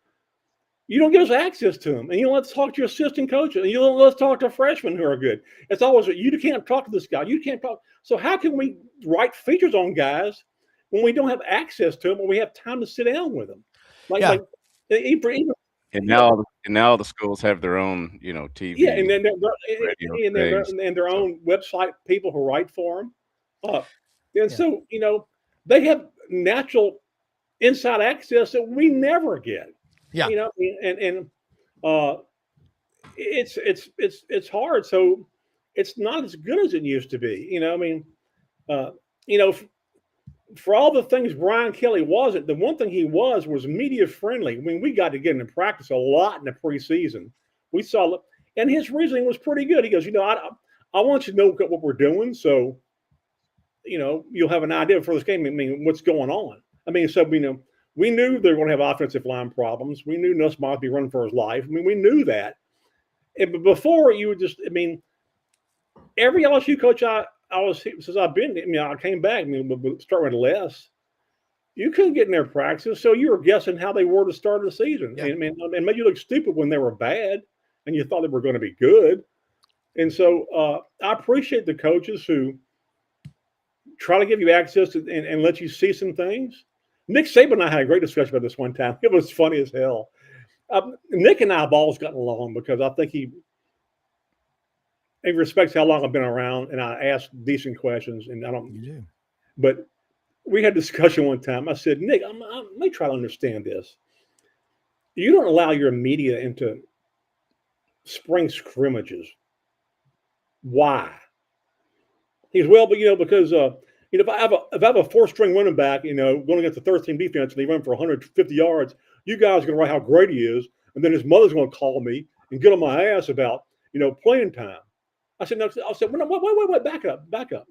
you don't give us access to them, and you don't let us talk to your assistant coaches, and you don't let us talk to freshmen who are good. It's always you can't talk to this guy. You can't talk. So how can we write features on guys when we don't have access to them, when we have time to sit down with them? Even And now the schools have their own, TV. yeah, and then radio and their own website people who write for them. And Yeah. so they have natural inside access that we never get. Yeah. It's hard. So it's not as good as it used to be. For all the things Brian Kelly wasn't, the one thing he was media friendly. We got to get him in practice a lot in the preseason. We saw, and his reasoning was pretty good. He goes, I want you to know what we're doing, so you'll have an idea for this game. What's going on? We knew they were going to have offensive line problems. We knew Nuss might be running for his life. We knew that. But before you would just, every LSU coach since I've been, I came back, starting with Les, you couldn't get in their practice, so you were guessing how they were to start the season. Yeah. And made you look stupid when they were bad and you thought they were going to be good. And so I appreciate the coaches who try to give you access to, and let you see some things. Nick Saban and I had a great discussion about this one time. It was funny as hell. Nick and I have always gotten along because I think he respects how long I've been around, and I ask decent questions, and I don't. You do. But we had a discussion one time. I said, Nick, let me try to understand this. You don't allow your media into spring scrimmages. Why? He goes, well, but because if I have a 4-string running back, going against the third-team defense, and they run for 150 yards, you guys are going to write how great he is, and then his mother's going to call me and get on my ass about playing time. I said, no. I said, wait, back up.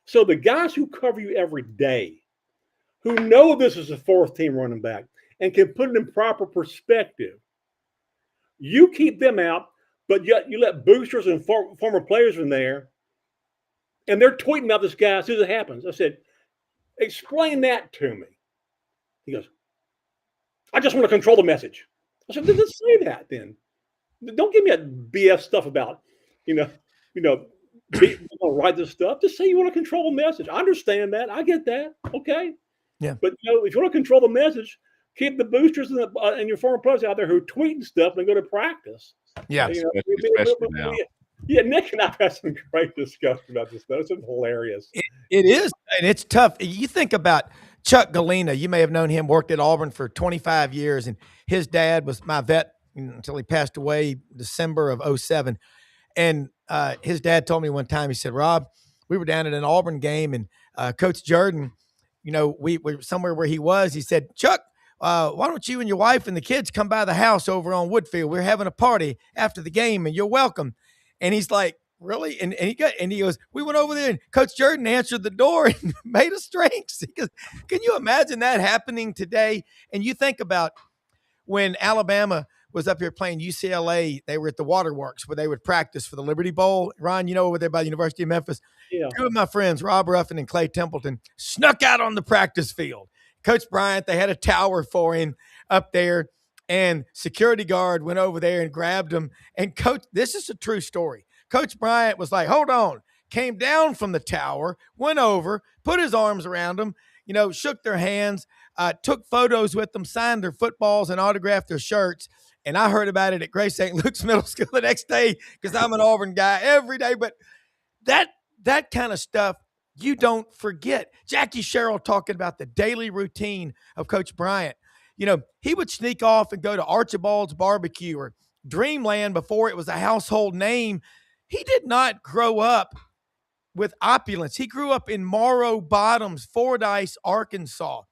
So the guys who cover you every day, who know this is a fourth-team running back and can put it in proper perspective, you keep them out, but yet you let boosters and former players in there, and they're tweeting about this guy as soon as it happens. I said, explain that to me. He goes, I just want to control the message. I said, let's say that then. Don't give me that BS stuff about, write this stuff. Just say you want to control the message. I understand that. I get that. Okay. Yeah. But if you want to control the message, keep the boosters and your former players out there who tweet stuff and go to practice. Yeah. Especially now. Yeah, Nick and I've had some great discussion about this stuff. It's hilarious. It is, and it's tough. You think about Chuck Galena. You may have known him, worked at Auburn for 25 years, and his dad was my vet until he passed away December of 07. And his dad told me one time, he said, Rob, we were down at an Auburn game, and Coach Jordan, we were somewhere where he was. He said, Chuck, why don't you and your wife and the kids come by the house over on Woodfield? We're having a party after the game, and you're welcome. And he's like, really? And he goes, we went over there, and Coach Jordan answered the door and made us drinks. He goes, can you imagine that happening today? And you think about when Alabama was up here playing UCLA, they were at the Waterworks where they would practice for the Liberty Bowl. Ron, over there by the University of Memphis. Yeah. Two of my friends, Rob Ruffin and Clay Templeton, snuck out on the practice field. Coach Bryant, they had a tower for him up there, and security guard went over there and grabbed him. And Coach, this is a true story. Coach Bryant was like, hold on, came down from the tower, went over, put his arms around them, shook their hands, took photos with them, signed their footballs and autographed their shirts. And I heard about it at Grace St. Luke's Middle School the next day because I'm an Auburn guy every day. But that kind of stuff, you don't forget. Jackie Sherrill talking about the daily routine of Coach Bryant. He would sneak off and go to Archibald's Barbecue or Dreamland before it was a household name. He did not grow up with opulence. He grew up in Morrow Bottoms, Fordyce, Arkansas.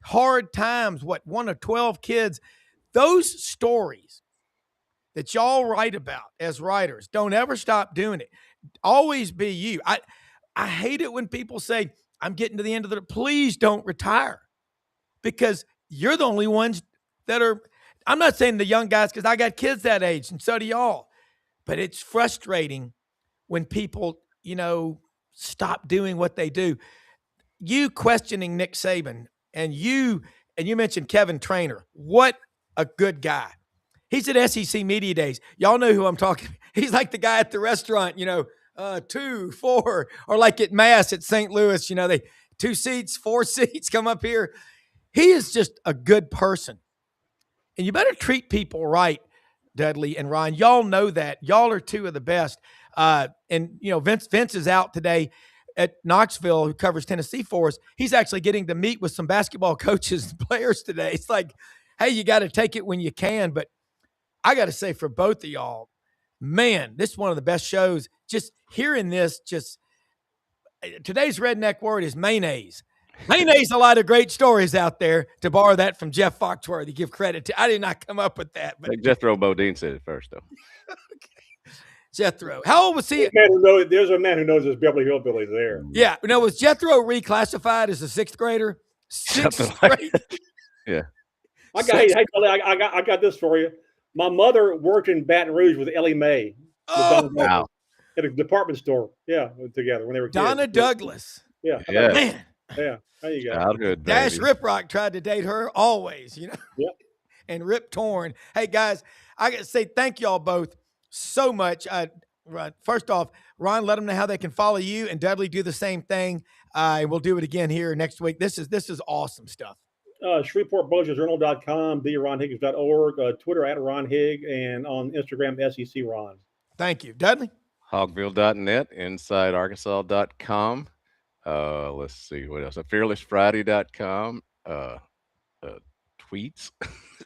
Hard times, one of 12 kids. Those stories that y'all write about as writers, don't ever stop doing it. Always be you. I hate it when people say, I'm getting to the end of the, please don't retire, because you're the only ones that are, I'm not saying the young guys, because I got kids that age and so do y'all, but it's frustrating when people, stop doing what they do. You questioning Nick Saban, and you mentioned Kevin Trainor. What a good guy. He's at SEC Media Days. Y'all know who I'm talking. He's like the guy at the restaurant, 2, 4, or like at Mass at St. Louis, they 2 seats, 4 seats, come up here. He is just a good person. And you better treat people right, Dudley and Ron. Y'all know that. Y'all are 2 of the best. Vince is out today at Knoxville, who covers Tennessee for us. He's actually getting to meet with some basketball coaches and players today. It's like, hey, you got to take it when you can. But I got to say, for both of y'all, man, this is one of the best shows. Just hearing this, today's redneck word is mayonnaise. Mayonnaise, a lot of great stories out there, to borrow that from Jeff Foxworthy. Give credit to. I did not come up with that. But Like Jethro Bodine said it first, though. Okay. Jethro. How old was he? There's a man who knows his Beverly Hillbillies there. Yeah. Was Jethro reclassified as a 6th grader? 6th grade? Yeah. I got this for you. My mother worked in Baton Rouge with Ellie Mae. Oh, wow. At a department store. Yeah, together when they were kids. Donna Douglas. Yeah. Yeah. Man. Yeah. There you go. Childhood Dash baby. Riprock tried to date her always, Yep. And Rip Torn. Hey, guys, I got to say thank y'all both so much. First off, Ron, let them know how they can follow you, and Dudley, do the same thing. And we'll do it again here next week. This is awesome stuff. ShreveportBullersJournal.com, theronhiggins.org, Twitter at Ron Higg, and on Instagram, SEC Ron. Thank you. Dudley? Hogville.net, InsideArkansas.com. Let's see what else. FearlessFriday.com. Tweets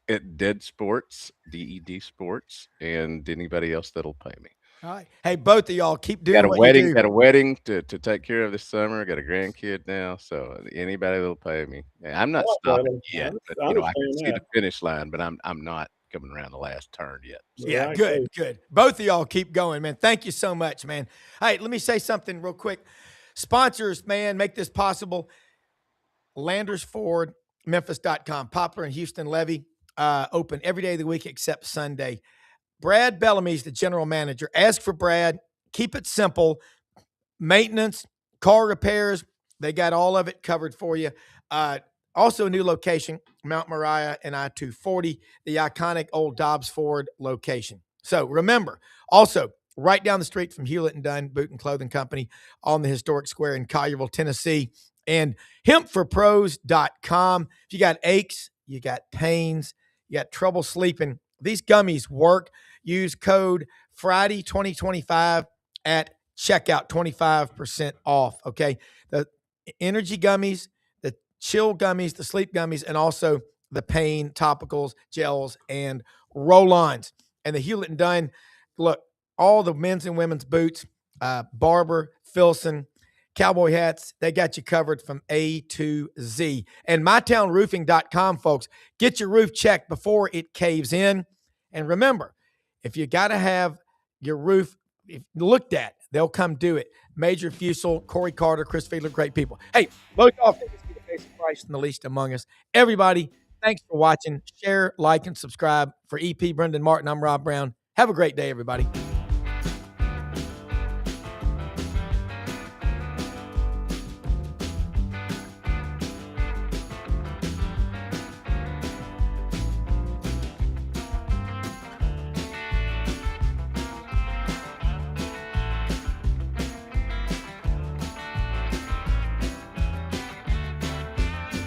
at Dead Sports, DED Sports, and anybody else that'll pay me. All right. Hey, both of y'all keep doing what you do. Got a wedding to take care of this summer. Got a grandkid now, so anybody that'll pay me. I'm not stopping yet, but I can see the finish line, but I'm not coming around the last turn yet. So. Yeah, good. Both of y'all keep going, man. Thank you so much, man. Hey, let me say something real quick. Sponsors, man, make this possible. Landers Ford, Memphis.com. Poplar and Houston Levy open every day of the week except Sunday. Brad Bellamy's the general manager. Ask for Brad. Keep it simple. Maintenance, car repairs, they got all of it covered for you. Also a new location, Mount Moriah and I-240, the iconic old Dobbs Ford location. So remember, also right down the street from Hewlett & Dunn Boot and Clothing Company on the historic square in Collierville, Tennessee, and hempforpros.com. If you got aches, you got pains, you got trouble sleeping, these gummies work. Use code Friday 2025 at checkout, 25% off. Okay. The energy gummies, the chill gummies, the sleep gummies, and also the pain topicals, gels, and roll-ons. And the Hewlett & Dunn, look, all the men's and women's boots, Barber, Filson, cowboy hats, they got you covered from A to Z. And mytownroofing.com, folks, get your roof checked before it caves in. And remember, if you got to have your roof looked at, they'll come do it. Major Fusel, Corey Carter, Chris Fiedler, great people. Hey, both y'all think it's the face of Christ and the least among us. Everybody, thanks for watching. Share, like, and subscribe. For EP Brendan Martin, I'm Rob Brown. Have a great day, everybody.